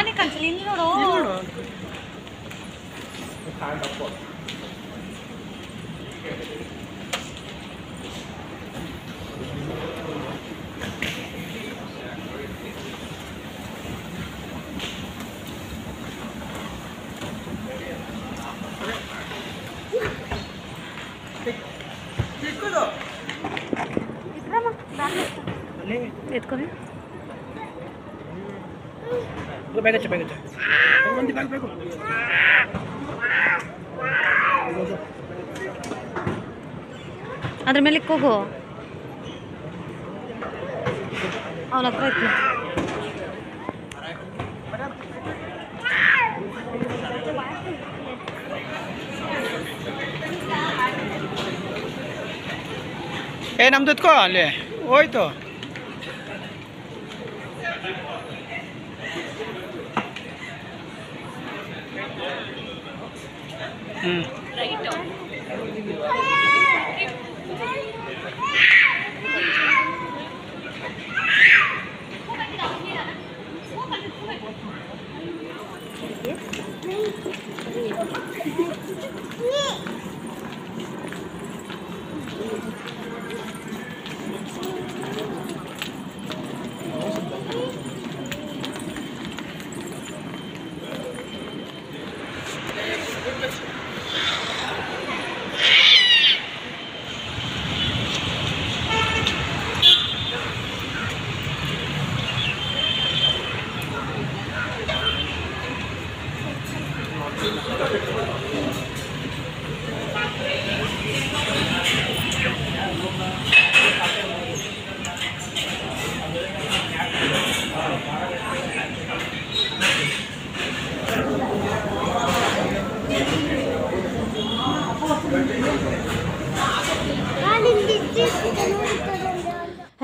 पानी कंचली नहीं रोड़ो ఎత్తుకొని ಅದ್ರ ಮೇಲೆ ಕೂಗು ಅವನ ಹತ್ರ ಇತ್ತು ಏ ನಮ್ದು ಎತ್ಕೋ ಅಲ್ಲಿ ಹೋಯ್ತು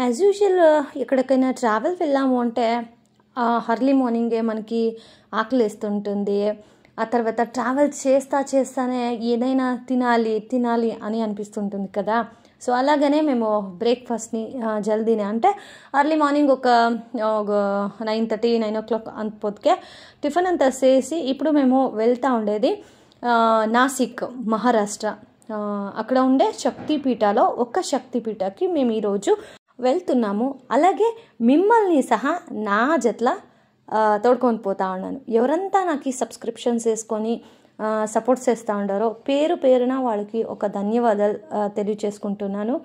యాజ్ యూజువల్ ఎక్కడికైనా ట్రావెల్ వెళ్ళాము అంటే అర్లీ మార్నింగే మనకి ఆకలి వేస్తుంటుంది. ఆ తర్వాత ట్రావెల్ చేస్తానే ఏదైనా తినాలి అని అనిపిస్తుంటుంది కదా. సో అలాగనే మేము బ్రేక్ఫాస్ట్ని జల్దీనే అంటే అర్లీ మార్నింగ్ ఒక 9:30 9 o'clock అంతపొద్దుకే టిఫిన్ అంతా చేసి ఇప్పుడు మేము వెళ్తూ ఉండేది నాసిక్ మహారాష్ట్ర. అక్కడ ఉండే శక్తిపీఠలో ఒక శక్తిపీఠకి మేము ఈరోజు వెళ్తున్నాము. అలాగే మిమ్మల్ని సహా నా జట్ల తోడుకొని పోతా ఉన్నాను. ఎవరంతా నాకు సబ్స్క్రిప్షన్స్ వేసుకొని సపోర్ట్ చేస్తూ ఉండారో పేరున వాళ్ళకి ఒక ధన్యవాదాలు తెలియచేసుకుంటున్నాను.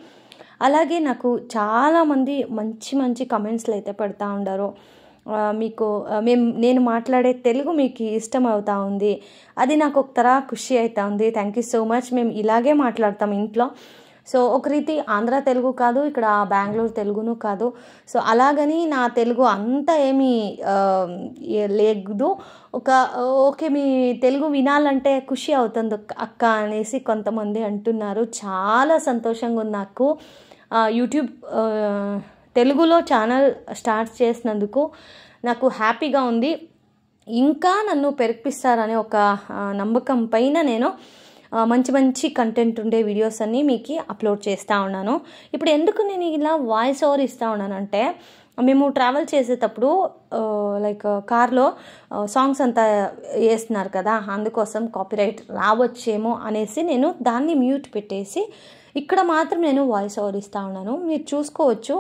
అలాగే నాకు చాలామంది మంచి కమెంట్స్లు అయితే పెడతా ఉండారు. మీకు నేను మాట్లాడే తెలుగు మీకు ఇష్టం అవుతా ఉంది, అది నాకు ఒక తర ఖుషి అవుతా ఉంది. Thank you so much. మేము ఇలాగే మాట్లాడతాం ఇంట్లో. సో ఒక రీతి ఆంధ్ర తెలుగు కాదు, ఇక్కడ బెంగళూరు తెలుగును కాదు. సో అలాగని నా తెలుగు అంతా ఏమీ లేదు. ఓకే మీ తెలుగు వినాలంటే ఖుషి అవుతుంది అక్క అనేసి కొంతమంది అంటున్నారు. చాలా సంతోషంగా ఉంది నాకు. యూట్యూబ్ తెలుగులో ఛానల్ స్టార్ట్ చేసినందుకు నాకు హ్యాపీగా ఉంది. ఇంకా నన్ను పెరిపిస్తారనే ఒక నమ్మకం పైన నేను మంచి కంటెంట్ ఉండే వీడియోస్ అన్నీ మీకు అప్లోడ్ చేస్తూ ఉన్నాను. ఇప్పుడు ఎందుకు నేను ఇలా వాయిస్ ఓవర్ ఇస్తూ ఉన్నానంటే, మేము ట్రావెల్ చేసేటప్పుడు లైక్ కార్లో సాంగ్స్ అంతా వేస్తున్నారు కదా, అందుకోసం కాపీరైట్ రావచ్చేమో అనేసి నేను దాన్ని మ్యూట్ పెట్టేసి ఇక్కడ మాత్రం నేను వాయిస్ ఓవర్ ఇస్తూ ఉన్నాను. మీరు చూసుకోవచ్చు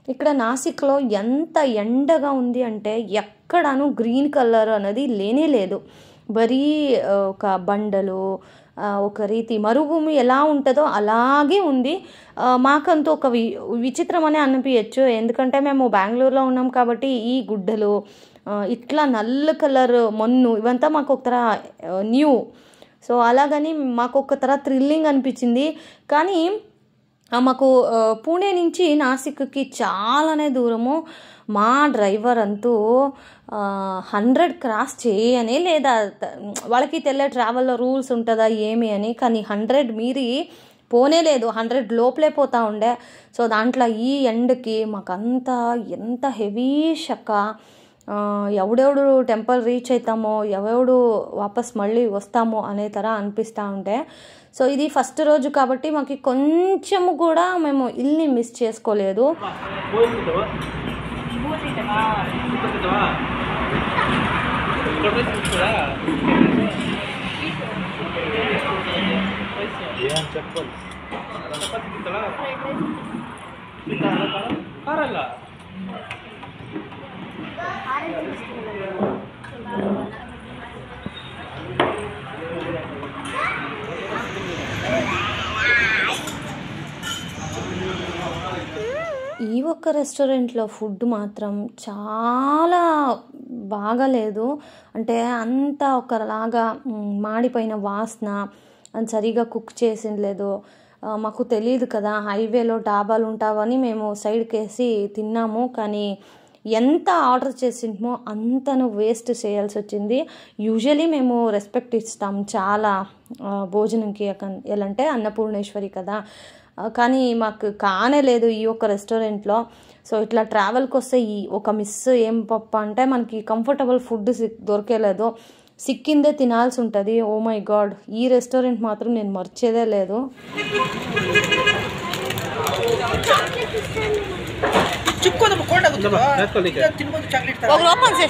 ఇక్కడ నాసిక్లో ఎంత ఎండగా ఉంది అంటే ఎక్కడాను గ్రీన్ కలర్ అనేది లేనే లేదు. బరీ ఒక బండలు, ఒక రీతి మరుభూమి ఎలా ఉంటుందో అలాగే ఉంది. మాకంటూ ఒక విచిత్రం అనే అనిపించచ్చు, ఎందుకంటే మేము బెంగళూరులో ఉన్నాం కాబట్టి ఈ గుడ్డలు ఇట్లా నల్ల కలర్ మొన్ను ఇవంతా మాకు ఒక తర న్యూ. సో అలాగని మాకు ఒక తర థ్రిల్లింగ్ అనిపించింది. కానీ మాకు పూణే నుంచి నాసిక్కి చాలానే దూరము. మా డ్రైవర్ అంటూ 100 క్రాస్ చేయనే లేదా, వాళ్ళకి ట్రావెల్లో రూల్స్ ఉంటుందా ఏమి అని, కానీ 100 మీరి పోనే లేదు, 100 లోపలే పోతూ ఉండే. సో దాంట్లో ఈ ఎండకి మాకంతా ఎంత హెవీ షక్క. ఎవడెవడు టెంపుల్ రీచ్ అవుతామో ఎవడు వాపస్ మళ్ళీ వస్తామో అనే తర అనిపిస్తూ ఉంటే. సో ఇది ఫస్ట్ రోజు కాబట్టి మాకు కొంచెము కూడా మేము ఇల్ని మిస్ చేసుకోలేదు. ఈ ఒక్క రెస్టారెంట్లో ఫుడ్ మాత్రం చాలా బాగాలేదు. అంటే అంతా ఒకలాగా మాడిపోయిన వాసన, అని సరిగా కుక్ చేసిండలేదు. మాకు తెలియదు కదా, హైవేలో డాబాలు ఉంటావని మేము సైడ్కి వేసి తిన్నాము. కానీ ఎంత ఆర్డర్ చేసింటమో అంతను వేస్ట్ చేయాల్సి వచ్చింది. యూజువలీ మేము రెస్పెక్ట్ ఇస్తాం చాలా భోజనంకి, ఎలా అంటే అన్నపూర్ణేశ్వరి కదా. కానీ మాకు కానే లేదు ఈ ఒక్క రెస్టారెంట్లో. సో ఇట్లా ట్రావెల్కి వస్తే ఈ ఒక మిస్ ఏం పప్ప అంటే మనకి కంఫర్టబుల్ ఫుడ్ దొరికేలేదు, సిక్కిందే తినాల్సి ఉంటుంది. ఓ మై గాడ్, ఈ రెస్టారెంట్ మాత్రం నేను మర్చేదే లేదు.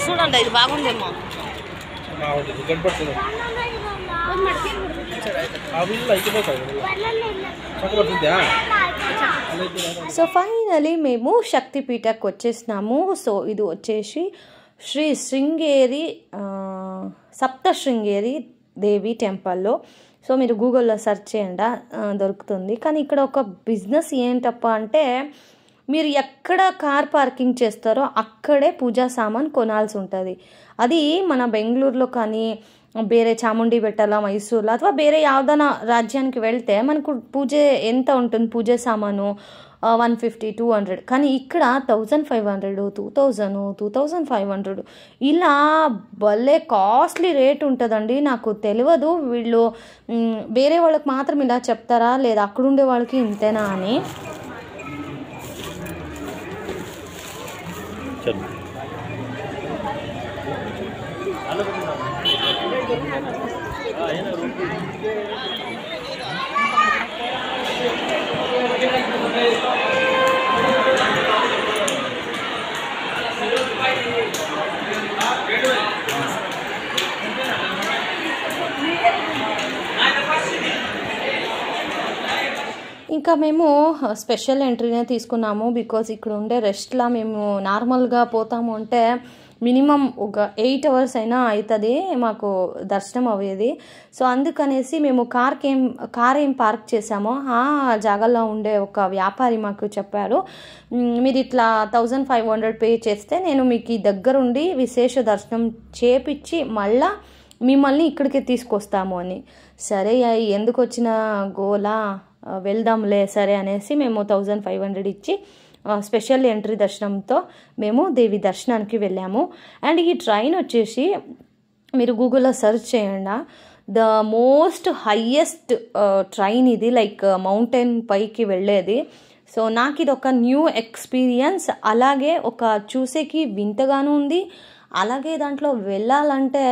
చూడండి, ఇది బాగుందేమో. సో ఫైనలీ మేము శక్తిపీఠకు వచ్చేసినాము. సో ఇది వచ్చేసి శ్రీ శృంగేరి సప్తశృంగేరి దేవి టెంపుల్లో. సో మీరు గూగుల్లో సెర్చ్ చేయండి, దొరుకుతుంది. కానీ ఇక్కడ ఒక బిజినెస్ ఏంటప్ప అంటే, మీరు ఎక్కడ కార్ పార్కింగ్ చేస్తారో అక్కడే పూజా సామాన్ కొనాల్సి ఉంటుంది. అది మన బెంగళూరులో కానీ ಬೇರೆ ಚಾಮುಂಡಿ ಬೆಟ್ಟಲ ಮೈಸೂರು ಅಥವಾ ಬೇರೆ ಯಾವ್ದಾನ ರಾಜ್ಯಾనికి వెళ్తే మనకు పూజ ఎంత ఉంటుంది, పూజ సామాను 150, 200. కానీ ఇక్కడ 1500, 2000, 2500 ఇలా భలే కాస్ట్లీ రేట్ ఉంటుందండి. నాకు తెలియదు వీళ్ళు వేరే వాళ్ళకి మాత్రం ఇలా చెప్తారా లేదా అక్కడ ఉండే వాళ్ళకి ఇంతేనా అని. ఇంకా మేము స్పెషల్ ఎంట్రీనే తీసుకున్నాము. బికాజ్ ఇక్కడ ఉండే రెస్ట్లా మేము నార్మల్గా పోతాము అంటే మినిమం ఒక 8 hours అయినా అవుతుంది మాకు దర్శనం అయ్యేది. సో అందుకనేసి మేము కార్ ఏం పార్క్ చేసామో ఆ జాగాలో ఉండే ఒక వ్యాపారి మాకు చెప్పారు, మీరు ఇట్లా 1500 పే చేస్తే నేను మీకు ఈ దగ్గరుండి విశేష దర్శనం చేపించి మళ్ళా మిమ్మల్ని ఇక్కడికి తీసుకొస్తాము అని. సరే ఎందుకు వచ్చిన గోలా, వెళ్దాంలే సరే అనేసి మేము 1500 ఇచ్చి స్పెషల్ ఎంట్రీ దర్శనంతో మేము దేవి దర్శనానికి వెళ్ళాము. అండ్ ఈ ట్రైన్ వచ్చేసి మీరు గూగుల్లో సెర్చ్ చేయండి, ద మోస్ట్ హైయెస్ట్ ట్రైన్ ఇది, లైక్ మౌంటైన్ పైకి వెళ్ళేది. సో నాకు ఇది ఒక న్యూ ఎక్స్పీరియన్స్, అలాగే ఒక చూసేకి వింతగాను ఉంది, అలాగే దాంట్లో వెళ్ళాలంటే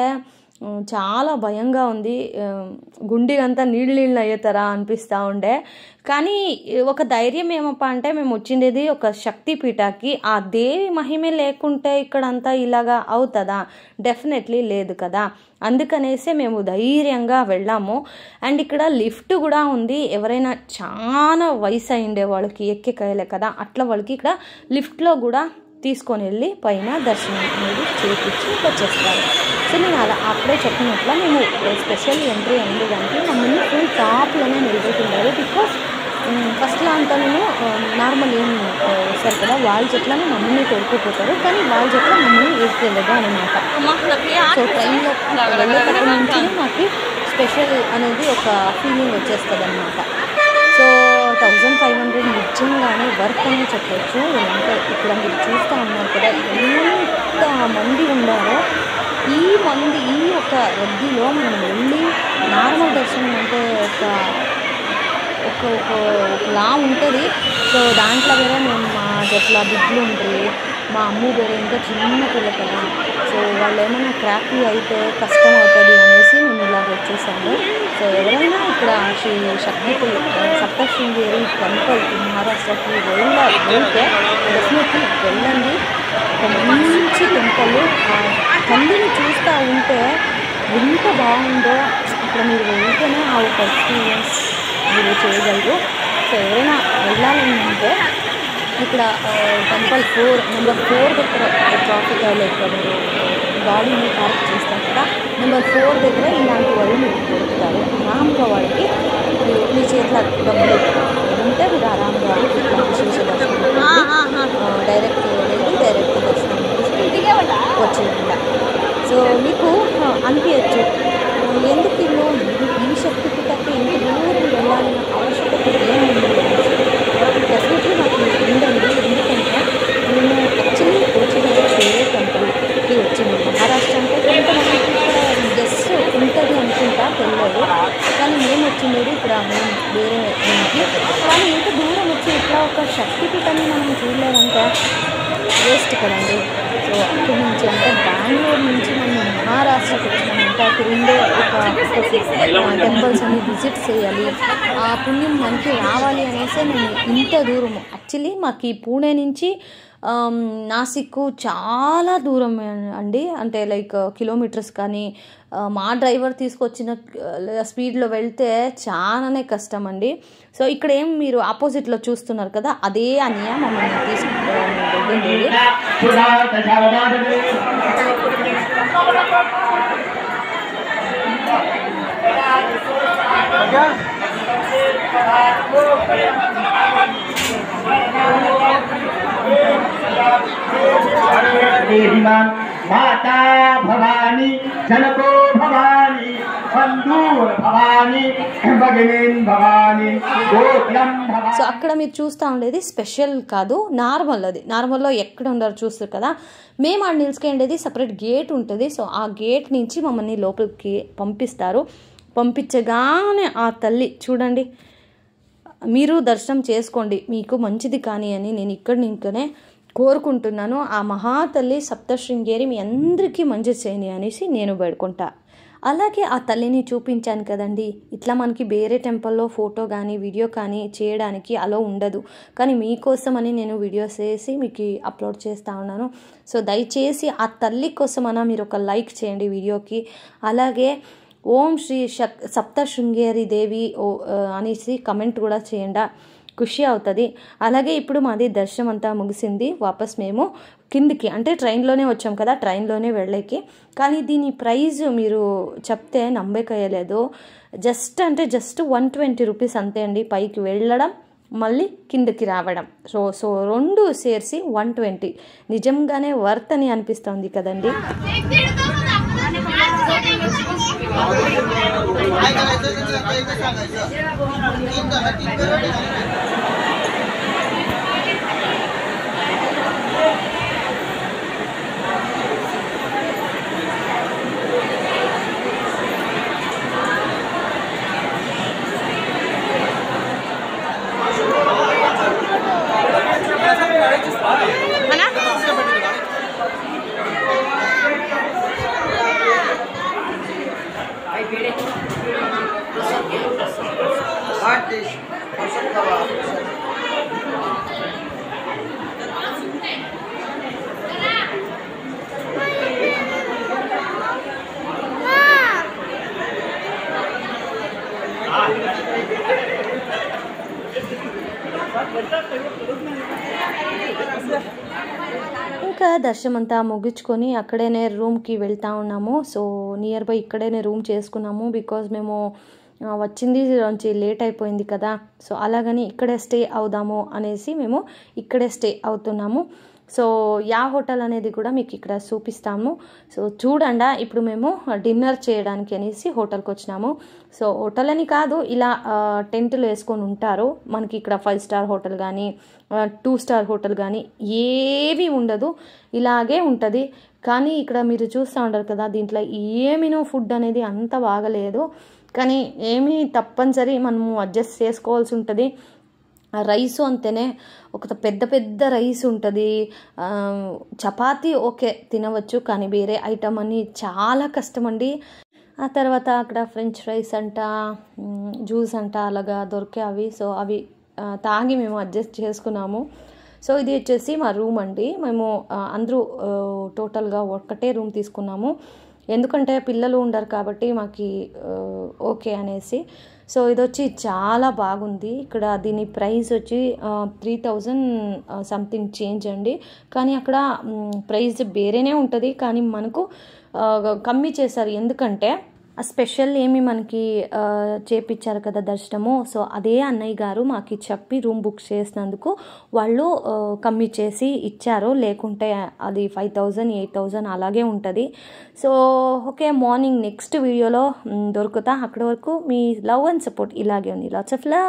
చాలా భయంగా ఉంది, గుండెకంతా నీళ్ళు అయ్యేతరా అనిపిస్తూ ఉండే. కానీ ఒక ధైర్యం ఏమప్ప అంటే మేము వచ్చిండేది ఒక శక్తిపీఠకి, ఆ దేవి మహిమే లేకుంటే ఇక్కడంతా ఇలాగా అవుతుందా? డెఫినెట్లీ లేదు కదా. అందుకనేసి మేము ధైర్యంగా వెళ్ళాము. అండ్ ఇక్కడ లిఫ్ట్ కూడా ఉంది, ఎవరైనా చాలా వయసు అయిండే వాళ్ళకి ఎక్కేకాయలే కదా, అట్లా వాళ్ళకి ఇక్కడ లిఫ్ట్లో కూడా తీసుకొని వెళ్ళి పైన దర్శనం అనేది చేపించి వచ్చేస్తారు. సో నేను అలా అప్పుడే చెప్పినట్ల మేము స్పెషల్ ఎంట్రీ అయింది దానికి మమ్మల్ని ఫుల్ టాప్లోనే నిలబెట్టిండారు. బికాస్ ఫస్ట్లో అంతా నేను నార్మల్ ఏం వస్తారు కదా, వాళ్ళ చెట్లనే మమ్మల్ని తోడుకుపోతారు, కానీ వాళ్ళ చెట్ల మమ్మల్ని వేసుకెళ్ళదు అనమాట. సో ట్రైన్లో వెళ్ళేటప్పటి నుంచి నాకు స్పెషల్ అనేది ఒక ఫీలింగ్ వచ్చేస్తుంది అనమాట. సో 1500 నిజంగానే వర్క్ అని చెప్పచ్చు. అంటే ఇక్కడ మీరు చూస్తూ ఉన్నారు కదా ఎంత మంది ఉన్నారో, ఈ ఒక రద్దీలో మనం వెళ్ళి నార్మల్ దర్శనం అంటే ఒకలా ఉంటుంది. సో దాంట్లో వేరే మేము మా జట్ల బిడ్డలు ఉంటాయి, మా అమ్ము వేరే ఇంకా చిన్న పిల్ల కదా, సో వాళ్ళు ఏమైనా క్రాఫీ అయితే కష్టం అవుతుంది అనేసి మేము ఇలాగ వచ్చేసాము. సో ఎవరైనా ఇక్కడ శ్రీ సప్తశృంగేరి టెంపుల్కి మహారాష్ట్రకి వెళ్తే డెఫినెట్లీ వెళ్ళండి. ఒక మంచి టెంపుల్. తల్లిని చూస్తూ ఉంటే ఎంత బాగుందో అక్కడ మీరు వెళ్తేనే ఆ ఒక ఎక్స్పీరియన్స్ మీరు చేయగలరు. సో ఎవరైనా వెళ్ళాలని అంటే ఇక్కడ టెంపుల్ నెంబర్ 4 దగ్గర ట్రాఫిక్ లైక్ మీరు గాడిని పార్క్ చేస్తారు కదా, నెంబర్ 4 దగ్గర ఇలాంటి వాళ్ళు మీకు దొరుకుతారు. ఆరాంగా వాళ్ళకి మీ చేతిలో డబ్బులు ఉంటే మీరు ఆరాంగా ఇట్లా విశేష దర్శనం డైరెక్ట్ వెళ్ళి డైరెక్ట్ దర్శనం వచ్చేయకుండా. సో మీకు అనిపించచ్చు ఎందుకు ఇల్లు ఈ శక్తిపీఠకి ఇంత దూరం వెళ్ళాలన్న ఆవశ్యకత ఏముంది. డెఫినెట్లీ నాకు ఉందండి. ఎందుకంటే మేము యాక్చువల్లీ వచ్చిన వేరే టెంపుల్కి వచ్చింది. మహారాష్ట్ర అంటే కొంతమందికి ఇక్కడ జస్ట్ ఉంటుంది అనుకుంటా, తెలియదు. కానీ మేము వచ్చిండేది ఇక్కడ మేము వేరే ఇంటికి. కానీ ఇంత దూరం వచ్చి ఇట్లా ఒక శక్తిపీఠాన్ని మనం చూడలేదంటే వేస్ట్ కదండి. సో అక్కడి నుంచి అంటే బెంగళూరు నుంచి మనం మహారాష్ట్రకి వచ్చినామంటే అక్కడ ఉండే ఒక టెంపుల్స్ అన్ని విజిట్ చేయాలి, ఆ పుణ్యం మనకి రావాలి అనేసి మేము ఇంత దూరము. యాక్చువల్లీ మాకు ఈ పూణే నుంచి నాసిక్ చాలా దూరం అండి. అంటే లైక్ కిలోమీటర్స్. కానీ మా డ్రైవర్ తీసుకొచ్చిన స్పీడ్లో వెళ్తే చాలానే కష్టం అండి. సో ఇక్కడ ఏం మీరు ఆపోజిట్లో చూస్తున్నారు కదా, అదే అనియా మమ్మల్ని తీసుకుంటుంది. माता भवानी जनको भवानी बंधूर भवानी भगिनीन भवानी गोत्रम भवानी. సో అక్కడ మీరు చూస్తూ ఉండేది స్పెషల్ కాదు, నార్మల్. అది నార్మల్లో ఎక్కడ ఉండరు చూస్తారు కదా. మేము ఆడ నిలుచుకేండేది సపరేట్ గేట్ ఉంటుంది. సో ఆ గేట్ నుంచి మమ్మల్ని లోపలికి పంపిస్తారు. పంపించగానే ఆ తల్లి చూడండి, మీరు దర్శనం చేసుకోండి మీకు మంచిది కానీ అని నేను ఇక్కడ నింకనే కోరుకుంటున్నాను. ఆ మహాతల్లి సప్తశృంగేరి మీ అందరికీ మంచి చేయని అనేసి నేను వేడుకుంటా. అలాగే ఆ తల్లిని చూపించాను కదండి, ఇట్లా మనకి వేరే టెంపుల్లో ఫోటో కానీ వీడియో కానీ చేయడానికి అలో ఉండదు. కానీ మీకోసమని నేను వీడియోస్ వేసి మీకు అప్లోడ్ చేస్తూ ఉన్నాను. సో దయచేసి ఆ తల్లి కోసమన్నా మీరు ఒక లైక్ చేయండి వీడియోకి. అలాగే ఓం శ్రీ సప్తశృంగేరి దేవి అనేసి కమెంట్ కూడా చేయండి, ఖుషి అవుతుంది. అలాగే ఇప్పుడు మాది దర్శనం అంతా ముగిసింది. వాపస్ మేము కిందికి అంటే ట్రైన్లోనే వచ్చాం కదా, ట్రైన్లోనే వెళ్ళేకి. కానీ దీని ప్రైజ్ మీరు చెప్తే నమ్మకయ్యలేదు. జస్ట్ 120 రూపీస్ అంతే అండి, పైకి వెళ్ళడం మళ్ళీ కిందకి రావడం. సో రెండు సేర్సి 120. నిజంగానే వర్త్ అని అనిపిస్తుంది కదండి. ఇంకా దర్శనం అంతా ముగించుకొని అక్కడేనే రూమ్కి వెళ్తూ ఉన్నాము. సో నియర్ బై ఇక్కడేనే రూమ్ చేసుకున్నాము. బికాజ్ మేము వచ్చింది నుంచి లేట్ అయిపోయింది కదా. సో అలాగని ఇక్కడే స్టే అవుదాము అనేసి మేము ఇక్కడే స్టే అవుతున్నాము. సో యా హోటల్ అనేది కూడా మీకు ఇక్కడ చూపిస్తాము. సో చూడండి, ఇప్పుడు మేము డిన్నర్ చేయడానికి అనేసి హోటల్కి వచ్చినాము. సో హోటల్ అని కాదు, ఇలా టెంట్లు వేసుకొని ఉంటారు. మనకి ఇక్కడ 5 స్టార్ హోటల్ కానీ 2 స్టార్ హోటల్ కానీ ఏవి ఉండదు, ఇలాగే ఉంటుంది. కానీ ఇక్కడ మీరు చూస్తూ ఉంటారు కదా, దీంట్లో ఏమీనో ఫుడ్ అనేది అంత బాగలేదు. కానీ ఏమీ తప్పనిసరి మనము అడ్జస్ట్ చేసుకోవాల్సి ఉంటుంది. రైసు అంతేనే, ఒక పెద్ద రైస్ ఉంటుంది. చపాతీ ఓకే తినవచ్చు, కానీ వేరే ఐటమ్ అని చాలా కష్టం అండి. ఆ తర్వాత అక్కడ ఫ్రెంచ్ ఫ్రైస్ అంట, జ్యూస్ అంట అలాగా దొరికే అవి. సో అవి తాగి మేము అడ్జస్ట్ చేసుకున్నాము. సో ఇది వచ్చేసి మా రూమ్ అండి. మేము అందరూ టోటల్గా ఒక్కటే రూమ్ తీసుకున్నాము, ఎందుకంటే పిల్లలు ఉండరు కాబట్టి మాకు ఓకే అనేసి. సో ఇది వచ్చి చాలా బాగుంది. ఇక్కడ దీని ప్రైస్ వచ్చి 3000 సంథింగ్ చేంజ్ అండి. కానీ అక్కడ ప్రైస్ వేరేనే ఉంటుంది, కానీ మనకు కమ్మీ చేశారు. ఎందుకంటే స్పెషల్ ఏమి మనకి చేపించారు కదా దర్శనము. సో అదే అన్నయ్య గారు మాకు చెప్పి రూమ్ బుక్ చేసినందుకు వాళ్ళు కమ్మీ చేసి ఇచ్చారు, లేకుంటే అది 5000 8000 అలాగే ఉంటుంది. సో ఓకే, మార్నింగ్ నెక్స్ట్ వీడియోలో దొరుకుతా. అక్కడి వరకు మీ లవ్ అండ్ సపోర్ట్ ఇలాగే ఉంది. Lots of love.